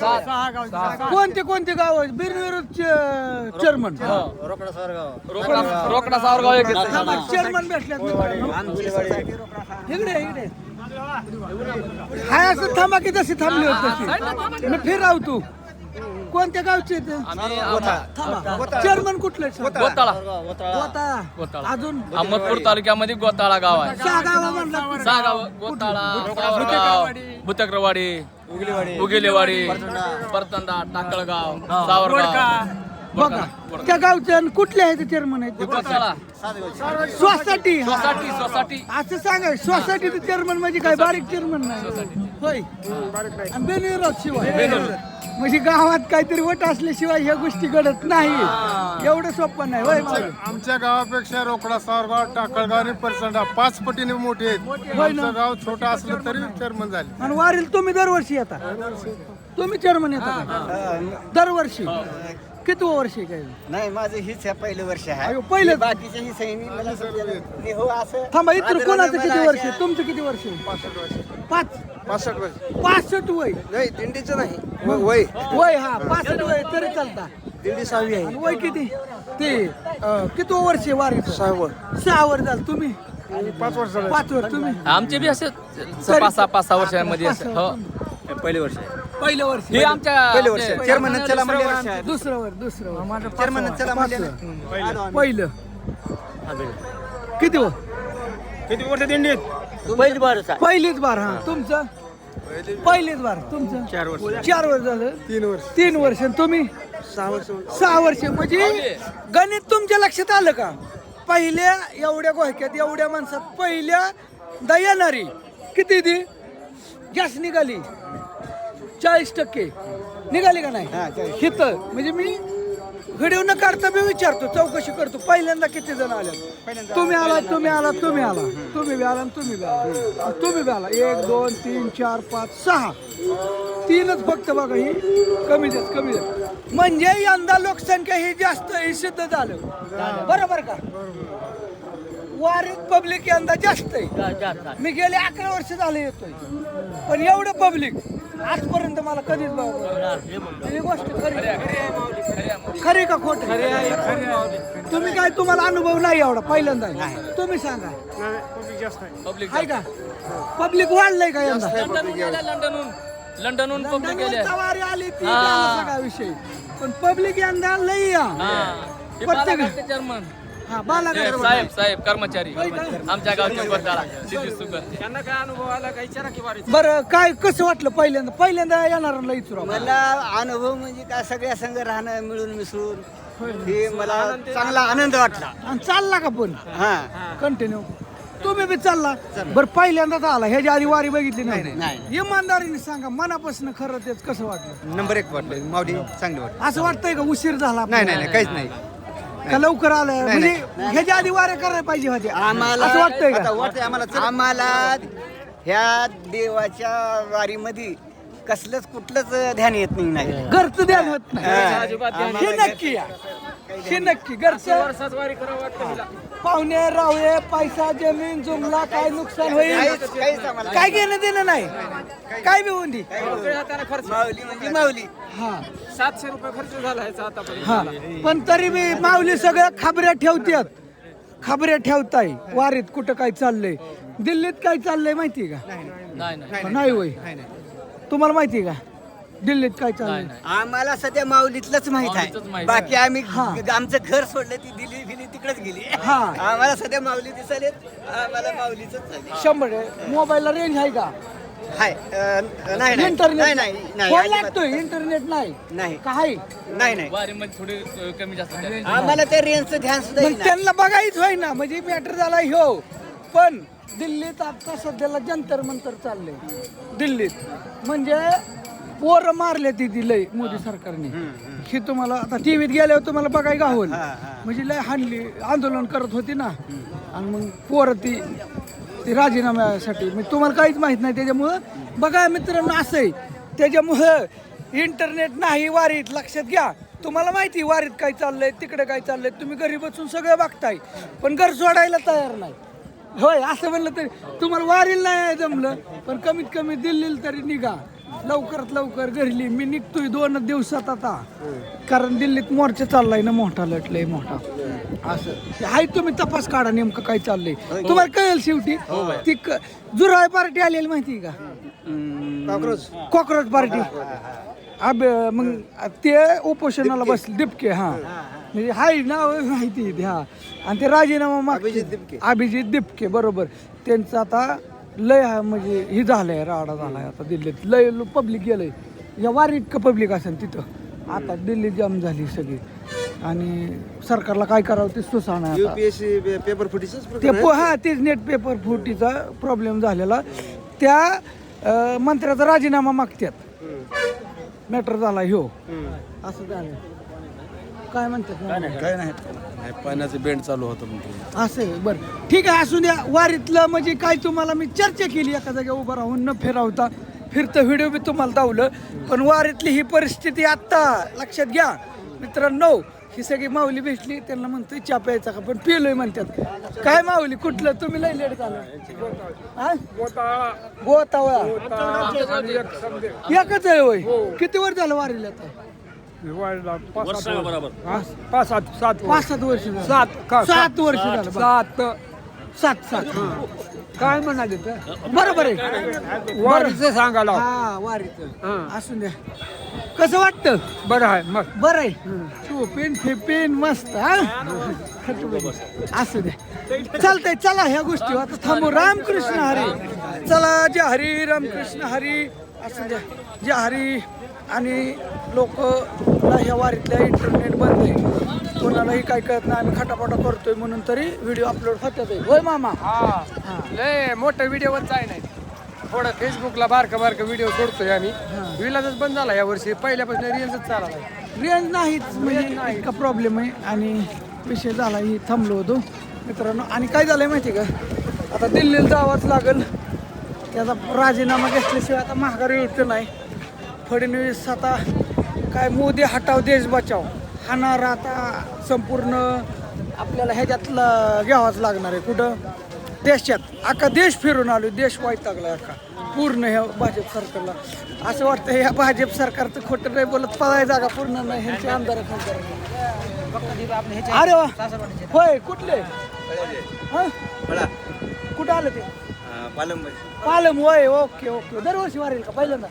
कोणते कोणते गाव आहेत बिनविरोध चेअरमन रोकडा सावरगाव एक चेअरमन भेटल्यात इकडे इकडे हाय असं थांबा की जशी थांबली होती मी फिराव तू कोणत्या गावचे चेअरमन कुठले गोताळा अजून अहमदपूर तालुक्यामध्ये गोताळा गाव आहे. सहा गाव म्हणला सहा गाव गोताळा सावरगाव भुतक्रवाडी उगिलेवाडी परतंडा टाकळगाव सावरगाव बघा त्या गावचे आणि कुठले आहेत चेअरमन आहेत गोताळा सोसायटी सोसायटी असं सांगा सोसायटीचं चेअरमन म्हणजे काय बारीक चेअरमन नाही होय आणि बिनविरोध शिवाय म्हणजे गावात काहीतरी वट असल्याशिवाय ह्या गोष्टी घडत नाही एवढं सोपं नाही होय आमच्या गावापेक्षा रोकडा सावरगाव टाकळगाव आणि परसंडा 5 पटीने मोठे आहेत. आमचं गाव छोटा असलं तरी चेअरमन झाले. आणि वारील तुम्ही दरवर्षी येता तुम्ही चेअरमन येता का? दरवर्षी किती वर्ष काय नाही माझं हीच आहे पहिलं वर्ष आहे अयो, पहिलं बाकीचे ही सैनी मला समजलं. हो असं थांबा इतर कोणाचं किती वर्ष तुमचं किती वर्ष 65 वर्ष 65 वय नाही दिंडीचं नाही वय वय हा 65 वय तरी चालता दिंडी 6वी आहे. आणि वय किती ते किती वर्ष वारी 6 वर झालं तुम्ही 5 वर्ष झाले. 5 वर तुम्ही आमचे बी असे 5-6 वर्षांमध्ये असे हो पहिले वर्ष आहे पहिलं वर्ष हे आमच्या पहिलं वर्ष चेअरमन चला म्हणजे दुसरं वर चेअरमन चला म्हणजे पहिलं किती वर किती वर्ष दिंडीत पहिली बार पहिलीच बार हा तुमचं पहिलीच बार तुमचं 4 वर्ष झालं 3 वर्ष आणि तुम्ही 6 वर्ष म्हणजे गणित तुमच्या लक्षात आलं का पहिल्या एवढ्या गोह्यात एवढ्या माणसात पहिल्या दयानारी किती ती गॅस निघाली 40% निघाली का नाही हित म्हणजे मी व्हिडिओ न काढता मी विचारतो चौकशी करतो पहिल्यांदा किती जण आले तुम्ही आला तुम्ही आला तुम्ही आला तुम्ही बी आला तुम्ही बी आला तुम्ही बी आला 1 2 3 4 5 6 तीनच फक्त बघा ही कमी जास्त म्हणजे यंदा लोकसंख्या ही जास्त ही सिद्ध झालं बरोबर का वारीत पब्लिक यंदा जास्त आहे मी गेले 11 वर्ष झाले येतोय पण एवढं पब्लिक आजपर्यंत मला कधीच ही गोष्ट खरी का खोट तुम्ही काय तुम्हाला अनुभव नाही एवढा पहिल्यांदा तुम्ही सांगा पब्लिक आहे का पब्लिक वाढलंय का यंदा लंडनहून पब्लिक गेले सवारी आली ती झाला सगळा विषय पण पब्लिक यंदा लई या प्रत्येक चेअरमन हा बालाघाट साहेब कर्मचारी आमच्या गावचे गोताळा सिद्धी सुगर त्यांना काय अनुभव आला काही विचारा की वारी बरं काय कसं वाटलं पहिल्यांदा येणाऱ्यांना इचुरा मला अनुभव म्हणजे काय सगळ्या संघ राहणं मिळून मिसळून हे मला चांगला आनंद वाटला आणि चालला का पण हा कंटिन्यू तुम्ही बी चालला बरं पहिल्यांदाच आला ह्याच्या आधी वारी बघितली नाही नाही. इमानदारीने सांगा मनापासून खरं तेच कसं वाटलं नंबर 1 वाटलं मावडी चांगली वाटली असं वाटतंय का उशीर झाला नाही काहीच नाही का लवकर आलं म्हणजे ह्याच्या आधी वाऱ्या करायला पाहिजे होते आम्हाला असं वाटतंय का वाटतंय आम्हाला ह्या देवाच्या वारीमध्ये कसलंच कुठलंच ध्यान येत नाही घरचं ध्यान होत नाही हे नक्की या हे नक्की घरचं पाहुणे रावळे पैसा जमीन जुमला काय नुकसान होईल काय घेणं देणं नाही काय बी होऊन दे माऊली म्हणजे माऊली हा 700 रुपये खर्च झाला ह्याचा आतापर्यंत हा पण तरी बी माऊली सगळ्या खबऱ्या ठेवतात खबऱ्या ठेवताय वारीत कुठं काय चाललंय दिल्लीत काय चाललंय माहितीये का नाही होय तुम्हाला माहितीये का दिल्लीत काय चाललंय आम्हाला सध्या माऊलीतलंच माहित आहे बाकी आम्ही आमचं घर सोडलं ती दिल्ली फिली तिकडेच गेली हा. आम्हाला सध्या माऊली दिसाले आम्हाला माऊलीच 100 मोबाईलला रेंज आहे का हाय नाही नाही इंटरनेट नाही फोन नाही लागतोय इंटरनेट नाही नाही काय नाही वारीमध्ये थोडी कमी जास्त आम्हाला त्या रेंजचं ध्यान सुद्धा मग येईना. त्यांना बघायच होय ना म्हणजे मॅटर झाला ह्यो पण दिल्लीत आता सध्याला जंतर मंतर चाललंय दिल्लीत म्हणजे पोरं मारले ती लय मोदी सरकारने हे तुम्हाला आता टीव्हीत गेल्यावर तुम्हाला बघाय गावल म्हणजे लय हाणली आंदोलन करत होती ना आणि मग पोरं ती राजीनाम्यासाठी म्हणजे तुम्हाला काहीच माहित नाही त्याच्यामुळं बघा मित्रांनो असं आहे त्याच्यामुळं इंटरनेट नाही वारीत लक्षात घ्या तुम्हाला माहिती वारीत काय चाललंय तिकडे काय चाललंय तुम्ही घरी बसून सगळं बघताय पण घर सोडायला तयार नाही होय असं म्हणलं तरी तुम्हाला वारीला नाही जमलं पण कमीत कमी दिल्लीला तरी निघा लवकरात लवकर घरली मी निघतोय 2 दिवसात आता, कारण दिल्लीत मोर्चा चाललाय ना मोठा, लटलंय मोठा असं. ते हाय तुम्ही तपास काढा नेमकं काय चाललंय, तुम्हाला कळेल शेवटी. ती जुराळ पार्टी आलेली माहिती का, कॉक्रोच पार्टी. मग ते उपोषणाला बसले दिपके. हा म्हणजे हाय नाव माहिती हा. आणि ते राजीनामा मागते अभिजित दिपके बरोबर. त्यांचं आता लय म्हणजे हे झालंय, राडा झालाय आता दिल्लीत. लय पब्लिक गेलंय, या वारी इतकं पब्लिक असेल तिथं. आता दिल्ली जाम झाली सगळी आणि सरकारला काय करावं ते सुसाना. पेपर फुटीच हा तेच नेट पेपर फुटीचा प्रॉब्लेम झालेला. त्या मंत्र्याचा राजीनामा मागतात, मॅटर झाला ह्यो असं झालं. काय म्हणतात काय नाही, पाण्याचं बेंड चालू होतं असं. बरं ठीक आहे, असू द्या. वारीतलं म्हणजे काय तुम्हाला मी चर्चा केली एका जागा उभा राहून, न फिरवता फिरतं व्हिडिओ बी तुम्हाला दावलं. पण वारीतली ही परिस्थिती आत्ता लक्षात घ्या मित्रांनो. ही सगळी माऊली भेटली, त्यांना म्हणतोय चहा प्यायचा का, पण पिलोय म्हणतात. काय माऊली कुठलं, तुम्ही लय लेट झालं. गोतावळा एकच आहे होय. किती वर झालं वारीला आता? 5-7 वर्ष झालं. 7 वर्ष झालं. 7 काय म्हणाले तर बरोबर आहे. वारीचं सांगायला. हा वारीचं असून द्या. कसं वाटतं? बरं आहे मग. बरं आहे. पेन फेपेन मस्त. हा असू द्या, चालतंय. चला ह्या गोष्टी आता थांबू. रामकृष्ण हरी. चला जय हरी, रामकृष्ण हरी. असू द्या जय हरी. आणि लोक ह्या वारीतल्या इंटरनेट बंद आहे, कोणालाही काय कळत नाही. आम्ही खटापटा करतोय म्हणून तरी व्हिडिओ अपलोड होतात. होय मामा? लय मोठं व्हिडिओवरच आहे नाही, थोडं फेसबुकला बारका व्हिडिओ सोडतोय आम्ही. विलाजच बंद झाला या वर्षी, पहिल्यापासून रेंजच चालला. रेंज नाहीच म्हणजे इतका प्रॉब्लेम आहे. आणि विषय झाला ही थांबलो होतो मित्रांनो. आणि काय झालंय माहिती का, आता दिल्लीला जावंच लागेल. त्याचा राजीनामा घेतल्याशिवाय आता माघारी यायचं नाही. फडणवीस आता काय मोदी हटाव देश बचाव हाणार आता संपूर्ण आपल्याला ह्याच्यातलं घ्यावाच लागणार आहे. कुठं देशात अख्खा देश फिरून आलो, देश वैतागला अख्खा पूर्ण ह्या भाजप सरकारला. असं वाटतं ह्या भाजप सरकारचं खोटं नाही बोलत, पळाय जागा पूर्ण नाही ह्यांचे आमदार. अरे वा, होय कुठले? कुठं आलं ते? पालम. होय, ओके ओके. दरवर्षी वारेल का पहिल्यांदा?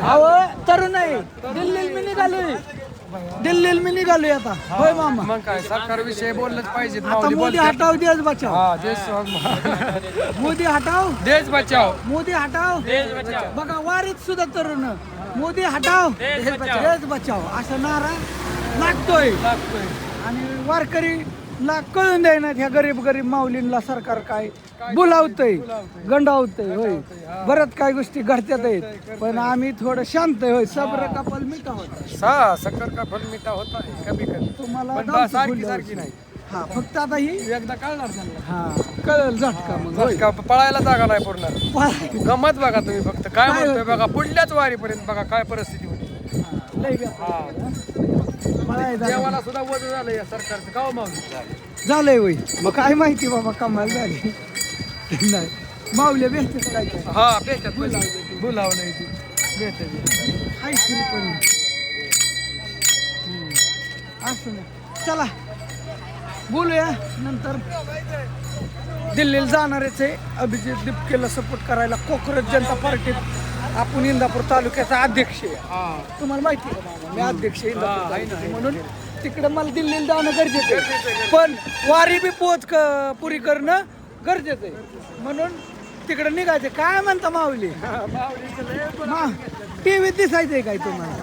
अहो तरुण आहे, दिल्लीला मी निघालोय आता. होय मामा. मग काय सरकार विषय बोललंच पाहिजे. आता मोदी हटाव देश बचाव. मोदी हटाव देश बचाव. मोदी हटाव बघा, वारीत सुद्धा तरुण मोदी हटाव देश बचाव असा नारा लागतोय. आणि वारकरी ला कळून द्यायना ह्या गरीब माऊलींना सरकार काय बोलावतंय, गंडावतंय. होय, बऱ्याच काय गोष्टी घडत्यात आहेत, पण आम्ही थोडं शांत होय. सब्र का फल मिठा होता. साखर का फल मिठा होता कमी कमी. तुम्हाला सारखी नाही. हा फक्त आता ही एकदा कळणार त्यांना. हा कळल झटका. मग झटका पळायला जागा नाही पूर्ण. गमत बघा तुम्ही, फक्त काय म्हणतोय बघा. पुढल्याच वारीपर्यंत बघा काय परिस्थिती होती. देवाला सुद्धा वजन झालं या सरकारचं. गाव मावली झालंय होय. मग काय माहिती बाबा, कमाल झाली. नाही माऊल्या भेटत काय काय. हा भेटत बोलावलं भेटत हाय तरी पण असं नाही. चला बोलूया नंतर. दिल्लीला जाणारच आहे. अभिजित दिपकेला सपोर्ट करायला कॉक्रोच जनता पार्टीत आपण इंदापूर तालुक्याचा अध्यक्ष आहे. तुम्हाला माहिती आहे का मामा, मी अध्यक्ष आहे इंदापूर तालुक्याचे. म्हणून तिकडे मला दिल्लीला जाणं गरजेचं आहे, पण वारी बी पुरी करणं गरजेचं आहे. म्हणून तिकडे निघायचं. काय म्हणता माऊली? टीव्हीत दिसायचंय काय तुम्हाला?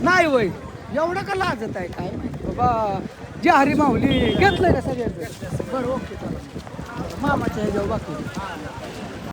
नाही वय एवढं का लाजत आहे काय माहिती बाबा. जे हरी माऊली घेतलंय का सगळ्यांचं? बरं ओके चला मामाच्या ह्याच्यावर बाकी